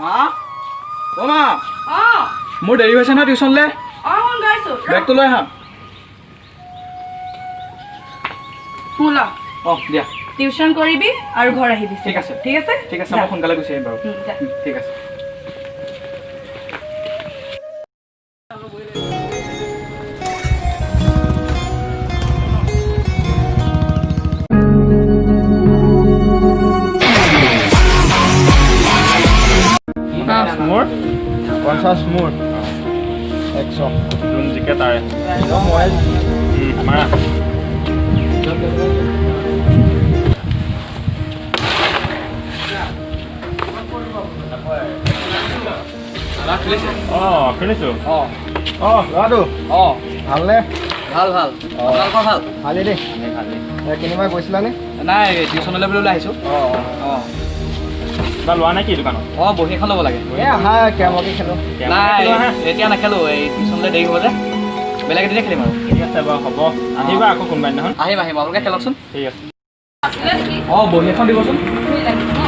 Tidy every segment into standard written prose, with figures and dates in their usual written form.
মা অ মা অঁ মোৰ দেৰি হৈছে নহয় টিউচনলৈ অঁ মই গৈছোঁ বেগটো লৈ আহা শুন ল অঁ দিয়া টিউচন কৰিবি আৰু ঘৰ আহিবি ঠিক আছে ঠিক আছে ঠিক আছে মই সোনকালে গুচি আহিম বাৰু যা। ঠিক আছে মোৰ 50 মোৰ 100 যোন জিকে তাৰে মাৰা শুনিছোঁ ল'ৰাটো অঁ ভালনে ভাল ভাল আপোনালোকৰ ভাল ভালেই দেই কেনিবা গৈছিলানে নাই টিউচনলৈ বুলি ওলাই আহিছোঁ অঁ কিবা লোৱা নাই কি দোকানত অঁ বহী এখন ল'ব লাগে এই আহা কেৰমকে খেলোঁ নাই এতিয়া নেখেলোঁ এই টিউচনলৈ দেৰি হ'ব যে বেলেগ এদিনে খেলিম আৰু ঠিক আছে বাৰু হ'ব আহিবা আকৌ কোনোবা দিনাখন আহিম আহিম আপোনালোকে খেলকচোন ঠিক আছে আছিলে নেকি অঁ বহী এখন দিবচোন তুমি লাগিব ন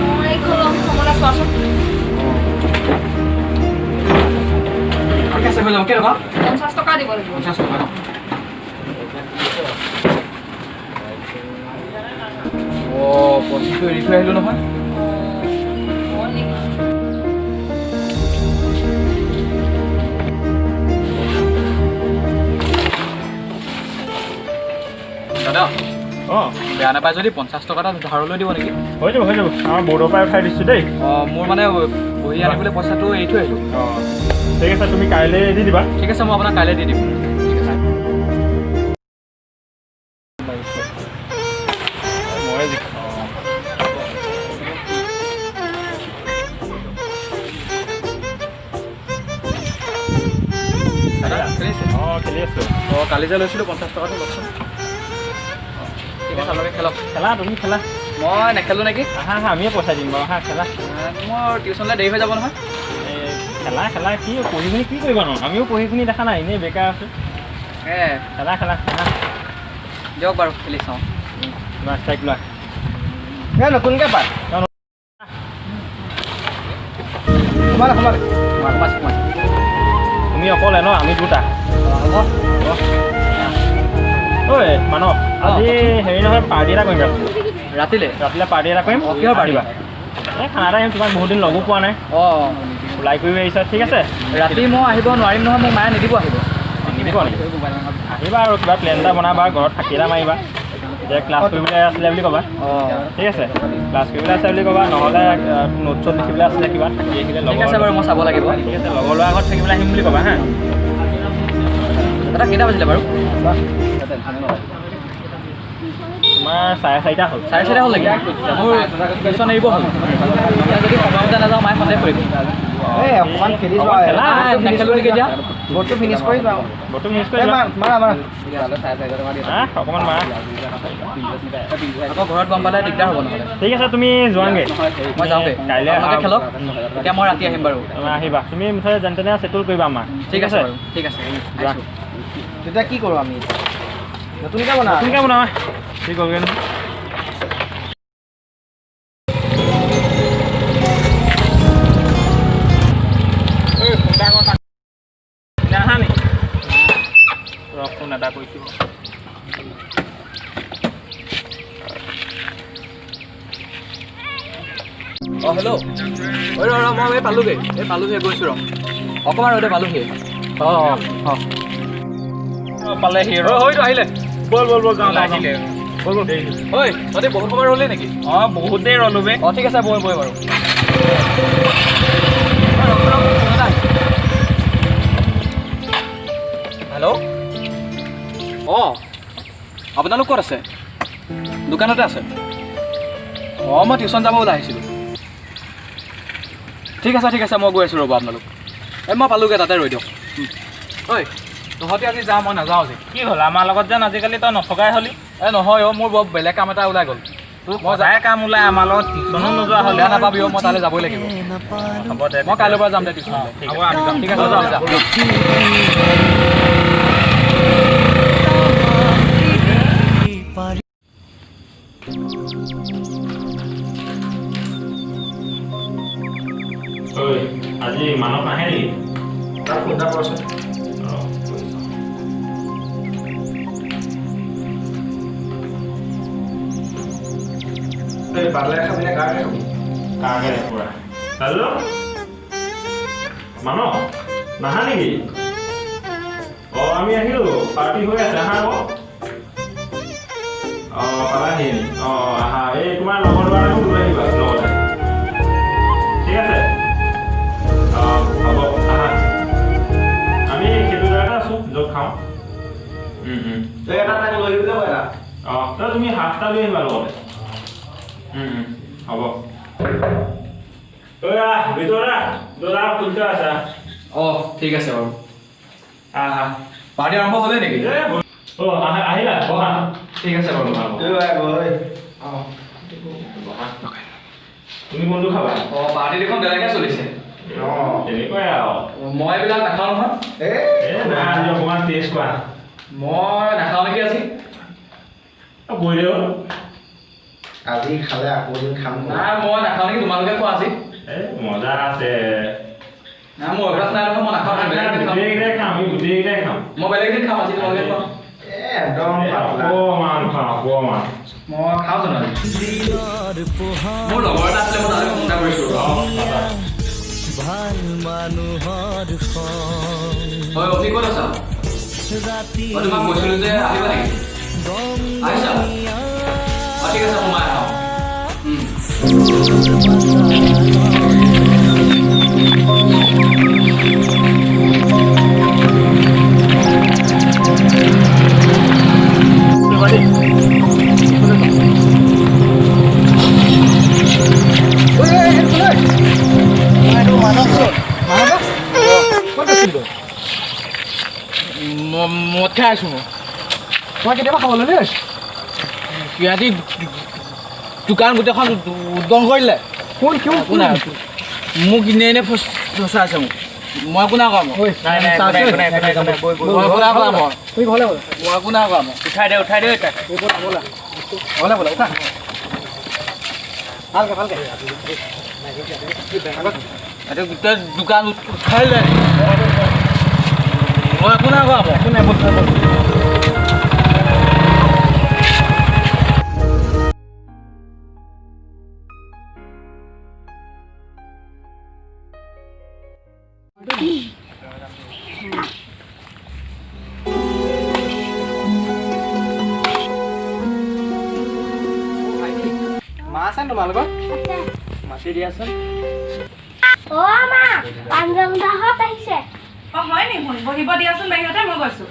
মই এইখন ল'ম সময় চোৱাচোন ঠিক আছে হৈ যাব কেইটকা 50 টকা দিব লাগিব 50 টকা ন অঁ পঁচিছটো এৰি থৈ আহিলোঁ নহয় অঁ নেকি দাদা অঁ বেয়া নাপায় যদি 50 টকা এটা ধাৰলৈ দিব নেকি হৈ যাব আমাৰ বৰ্ডৰ পৰাই উঠাই দিছোঁ দেই অঁ মোৰ মানে বহি আনিবলৈ পইচাটো এৰি থৈ আহিলোঁ অঁ ঠিক আছে তুমি কাইলৈ দি দিবা ঠিক আছে মই আপোনাক কাইলৈ দি দিম ঠিক আছে মই দাদা খেলিছে অঁ খেলি আছোঁ অঁ কালি যে লৈছিলোঁ 50 টকাটো লওকচোন ঠিক আছে আপোনালোকে খেলক খেলা তুমি খেলা মই নেখেলোঁ নেকি আহা আমিয়ে পইচা দিম বাৰু আহা খেলা মোৰ টিউচনলৈ দেৰি হৈ যাব নহয় খেলা কি পঢ়ি শুনি কি কৰিবা ন আমিও পঢ়ি শুনি দেখা নাই এনেই বেকাৰ আছোঁ খেলা দিয়ক বাৰু খেলি চাওঁ তোমাৰ ষ্ট্ৰাইক লোৱা এই নতুনকৈ পায় সোমালে তুমি অকলে ন আমি দুটা হ'ব ঐ মানৱ আজি হেৰি নহয় পাৰ্টি এটা কৰিম ৰাতিলৈ পাৰ্টি এটা কৰিম কিহৰ পাৰ্টি? এই খানা এটা আহিম তোমাক বহুত দিন লগো পোৱা নাই অঁ ওলাই কৰি আহিছা ঠিক আছে ৰাতি মই আহিব নোৱাৰিম নহয় মোক মায়ে নিদিব আহিব নিদিব নেকি আহিবা আৰু কিবা প্লেন এটা বনাবা ঘৰত থাকি এটা মাৰিবা যে ক্লাছ কৰিবলৈ আছিলে বুলি ক'বা অঁ ঠিক আছে ক্লাছ কৰিবলৈ আছে বুলি ক'বা নহ'লে নোট চোট লিখিবলৈ আছিলে কিবা থাকি আহিলে ঠিক আছে বাৰু মই চাব লাগিব ঠিক আছে লগৰ ল'ৰা ঘৰত থাকিবলৈ আহিম বুলি ক'বা হা দাদা কেইটা বাজিলে বাৰু তোমাৰ 4:30 হ'ল 4:30 হ'ল নেকি মোৰ টিউচন এৰিব হ'ল এতিয়া যদি সময়মতে নাযাওঁ মায়ে সন্দেহ কৰিব এই অকণমান খেলি যোৱা খেলা নেখেলোঁ নেকি এতিয়া বৰ্ডটো ফিনিছ কৰি যোৱা বস্তু মিছ কৰি মাৰা অকণমান মাৰা আকৌ ঘৰত গম পালে দিগদাৰ হ'ব নহ'লে ঠিক আছে তুমি যোৱাংগে মই যাওঁগৈ কাইলৈ আপোনালোকে খেলক এতিয়া মই ৰাতি আহিম বাৰু আহিবা তুমি মুঠতে যেনে তেনে ছেটল কৰিবা আমাক ঠিক আছে বাৰু ঠিক আছে যোৱা আহিছোঁ তেতিয়া কি কৰোঁ আমি নতুনকৈ বনা নতুনকৈ বনাবা কি কৰিবি আহা নেকি ফোন এটা কৰিছোঁ অঁ হেল্ল' ঐ ৰ মই পালোঁগৈ গৈছোঁ ৰ অকণমান ৰ'দে পালোঁহি অঁ পালেহি হয়তো আহিলে ব'ল যাওঁ আহিলে ব'ল ঐ তহঁতি বহুত সময় ৰ'লি নেকি অঁ বহুত দেৰি ৰ'লো বে অঁ ঠিক আছে বৈ বাৰু হেল্ল' অঁ আপোনালোক ক'ত আছে দোকানতে আছে অঁ মই টিউচন যাব ওলাই আহিছিলোঁ ঠিক আছে মই গৈ আছোঁ ৰ'ব আপোনালোক এই মই পালোঁগৈ তাতে ৰৈ দিয়ক ঐ তহঁতি আজি যা মই নাযাওঁ আজি কি হ'ল আমাৰ লগত যেন আজিকালি তই নথকাই হ'লি এই নহয় অ' মোৰ বৰ বেলেগ কাম এটা ওলাই গ'ল মই যায় কাম ওলাই আমাৰ লগত টিউচনো নোযোৱা হ'লে বেয়া নাপাবি অ' মই তালৈ যাবই লাগিব হ'ব দে মই কাইলৈৰ পৰা যাম দে টিউচনলৈ ঠিক আছে যাওঁ যা বাদলে খাবিনে কাকে খাবি কাকে পুৰা হেল্ল' মানৱ নাহা নেকি অঁ আমি আহিলোঁ পাৰ্টি হৈ আছে আহা আকৌ অঁ পালাহি অঁ আহা এই তোমাৰ লগৰ ল'ৰাকো লৈ আহিবা লগতে ঠিক আছে অঁ হ'ব আহা আমি সেইটো জেগাতে আছোঁ য'ত খাওঁ তই এটা তাক লৈ আহিবি এটা অঁ তই তুমি হাতটা লৈ আহিবা লগতে হ'ব ঐ আহ ভিতৰত আহ দৰা খুলিতে আছা অঁ ঠিক আছে বাৰু আহা পাৰ্টি আৰম্ভ হ'লেই নেকি অঁ আহিলা বহা ঠিক আছে বাৰু অঁ তুমি কোনটো খাবা অঁ পাৰ্টি দেখোন বেলেগে চলিছে অঁ তেনেকুৱাই আৰু মই এইবিলাক নাখাওঁ নহয় নাই আজি অকণমান টেষ্ট কৰা মই নাখাওঁ নেকি আজি গৈ দিওঁ আজি খালে আকৌ এদিন খাম নাই মই নাখাওঁ নেকি তোমালোকে খোৱা আজি মজা আছে নাই মোৰ অভ্যাস নাই নহয় মই নাখাওঁ বেলেগ এদিন খাম গোটেইকেইটাই খাম আমি গোটেইকেইটাই খাম মই বেলেগ এদিন খাম আজি তোমালোকে খোৱা একদম পাতলা অকণমান খাওঁ অকণমান মই খাওঁ জানো আজি মোৰ লগৰ এটা আছিলে মই তালৈ ফোন এটা কৰিছোঁ হয় অভি ক'ত আছা মই তোমাক কৈছিলোঁ যে আহিবা নেকি আহিছা অঁ ঠিক আছে সোমাই আহোঁ মদ খাই আছোঁ মই কেতিয়াবা খাবলৈ দেই সিহঁতি দোকান গোটেইখন উদ্যম কৰিলে কোন মোক এনে এনে ফচা আছে মোক মই একো নাই কৰা মই একো নাই কৰা মই উঠাই দে উঠা এইটো গোটেই দোকান উঠাই দিলে মই একো নাই কৰা মই একো নাই মা আছে তোমালোকৰ মাতি দিয়াচোন অ' মা পাঞ্জাবদাহঁত আহিছে অঁ হয় নি শুন বহিব দিয়াচোন বাহিৰতে মই গৈছোঁ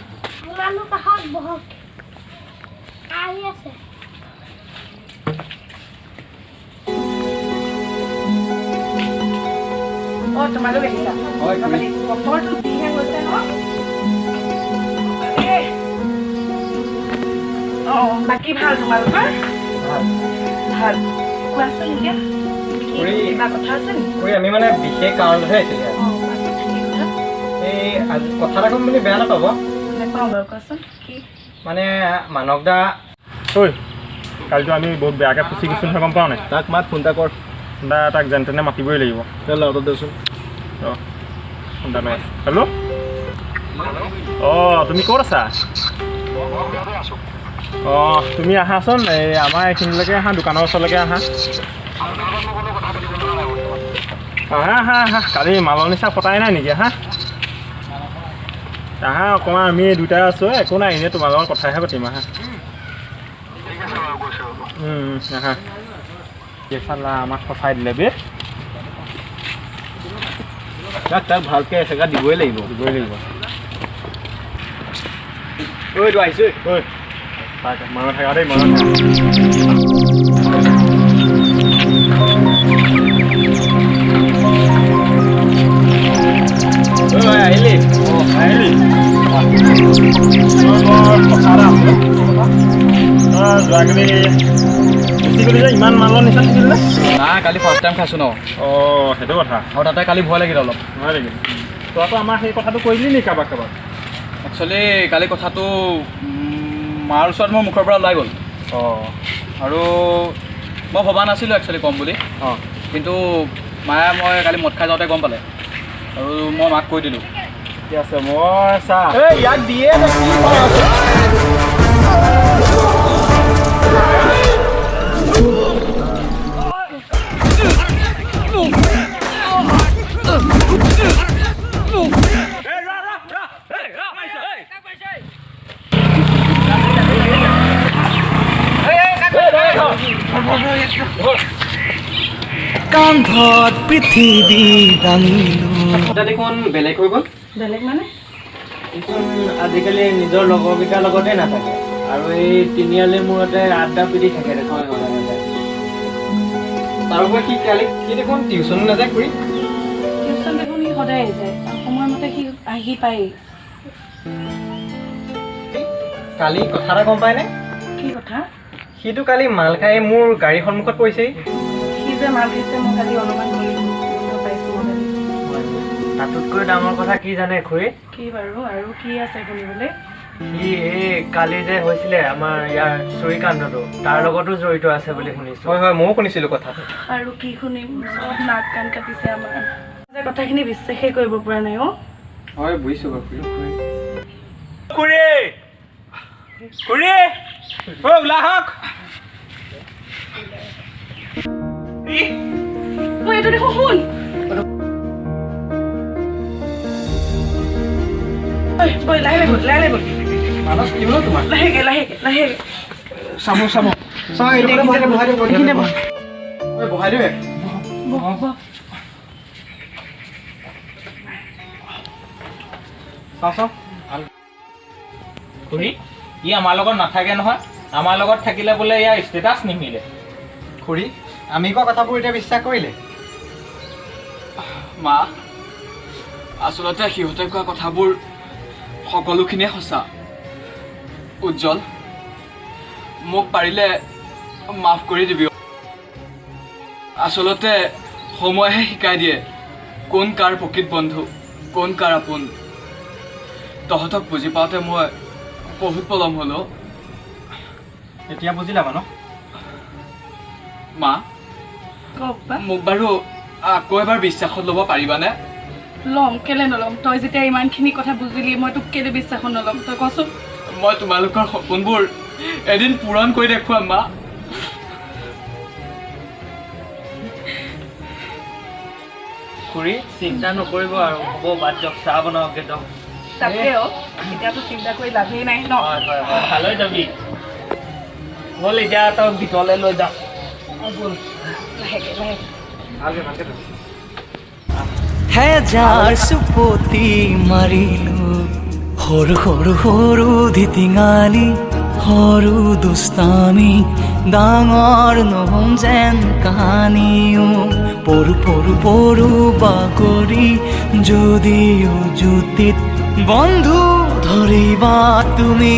মানুহ কাষত বহক আহি আছে অঁ তোমালোক আহিছা বতৰটো যিহে গৈছে ন অঁ বাকী ভাল তোমালোকৰ ভাল কোৱাচোন এতিয়া কিবা কথা আছে নেকি আমি মানে বিশেষ কাৰণতহে আহিছিলোঁ অঁ কোৱাচোন কি কথা এই কথা এটা ক'ম বুলি বেয়া নাপাব নেপাওঁ বাৰু কোৱাচোন কি মানে মানৱ দা ঐ কালিতো আমি বহুত বেয়াকৈ ফুচি গৈছোঁ নহয় গম পাওঁ নাই তাক মাত ফোন এটা কৰ তাক যেন তেনে মাতিবই লাগিব লগত দেচোন ফোন এটা হেল্ল' অঁ তুমি ক'ত আছা অঁ তুমি আহাচোন এই আমাৰ এইখিনিলৈকে আহা দোকানৰ ওচৰলৈকে আহা আহা কালি মালৰ নিচা ফটাই নাই নেকি আহা অকণমান আমি দুটাই আছোঁ একো নাই এনেই তোমাৰ লগত কথাহে পাতিম আহা আহা চালা আমাক ফচাই দিলে বে তাক ভালকৈ এচেকা দিবই লাগিব ঐটো আহিছোঁ ঐ তাক মনত থাকা দেই মনত আহিলি আহিলি কথা এটা আছে যোৱাকালি বেছি গ'লি যে ইমান মালৰ নিচা থাকিল নে নাই কালি ফাৰ্ষ্ট টাইম খাইছোঁ ন অঁ সেইটো কথা আৰু তাতে কালি ভয় লাগিল অলপ নহয় নেকি তই আকৌ আমাৰ সেই কথাটো কৈ দিলি নি কাৰোবাক একচুৱেলি কালি কথাটো মাৰ ওচৰত মোৰ মুখৰ পৰা ওলাই গ'ল অঁ আৰু মই ভবা নাছিলোঁ একচুৱেলি ক'ম বুলি অঁ কিন্তু মায়ে মই কালি মদ খাই যাওঁতে গম পালে আৰু মই মাক কৈ দিলোঁ ঠিক আছে মই চা ইয়াক দিয়ে কান্ধত পৃথিৱী দাঙিলো এটা দেখোন বেলেগ হৈ গ'ল বেলেগ মানে এইখন আজিকালি নিজৰ লগৰকেইটাৰ লগতে নাথাকে আৰু এই তিনিআলিৰ মূৰতে আড্ডা পিটি থাকে দেখোন তাৰোপৰি সি দেখোন টিউচনো নাযায় কৰি টিউচন দেখোন সি সদায় আহি যায় আৰু সময়মতে সি আহি পায়েই কালি কথা এটা গম পায়নে কি কথা সিটো কালি মাল খাই মোৰ গাড়ীৰ সন্মুখত পৰিছেহি সি যে মাল খাইছে মই কালি অনুমান কৰিছোঁ পাইছোঁ তাতোতকৈ ডাঙৰ কথা কি জানে খুৰী কি বাৰু আৰু কি আছে শুনিবলৈ সি এই কালি যে হৈছিলে আমাৰ ইয়াৰ চুৰিকাণ্ডটো তাৰ লগতো জড়িত আছে বুলি শুনিছোঁ হয় হয় ময়ো শুনিছিলোঁ কথাটো আৰু কি শুনিম চব নাক কাণ কাটিছে আমাৰ যে কথাখিনি বিশ্বাসেই কৰিব পৰা নাই অ' হয় বুজিছোঁ বাৰু খুৰী খুৰী ওলা হওক মই এইটো দেখোন শুন লাহে লাহে মানস কি বোলো তোমাৰ লাহেকে চাব এইটো বহাই দিওঁ এইখিনিতে বহাই দিওঁ চাওঁ খুৰী ই আমাৰ লগত নাথাকে নহয় আমাৰ লগত থাকিলে বোলে ইয়াৰ ষ্টেটাছ নিমিলে খুৰী আমি কোৱা কথাবোৰ এতিয়া বিশ্বাস কৰিলে মা আচলতে সিহঁতে কোৱা কথাবোৰ সকলোখিনিয়ে সঁচা উজ্জ্বল মোক পাৰিলে মাফ কৰি দিবি আচলতে সময়েহে শিকাই দিয়ে কোন কাৰ প্ৰকৃত বন্ধু কোন কাৰ আপোন তহঁতক বুজি পাওঁতে মই বহুত পলম হ'লো এতিয়া বুজিলা মানস মা কওক বা মোক বাৰু আকৌ এবাৰ বিশ্বাসত ল'ব পাৰিবানে ল'ম কেলে নল'ম তই যেতিয়া ইমানখিনি কথা বুজিলি মই তোক কেলে বিশ্বাসত নল'ম তই কচোন মই তোমালোকৰ সপোনবোৰ এদিন পূৰণ কৰি দেখুৱাম মা খুৰী চিন্তা নকৰিব আৰু হ'ব বাদ দিয়ক চাহ বনাওকগে দিয়ক তাকেও এতিয়াতো চিন্তা কৰি লাভেই নাই ন হয় ভালৈ যাবি ব'ল এতিয়া তই ভিতৰলৈ লৈ যাওঁ লাহেকে ভালকে হেজাৰ চুপতি মাৰিলো সৰু সৰু সৰু ধিটিঙালি সৰু দুষ্টামি ডাঙৰ নহ'ম যেন কাহানিও পৰু বাগৰি যদিও জুতিত বন্ধু ধৰিবা তুমি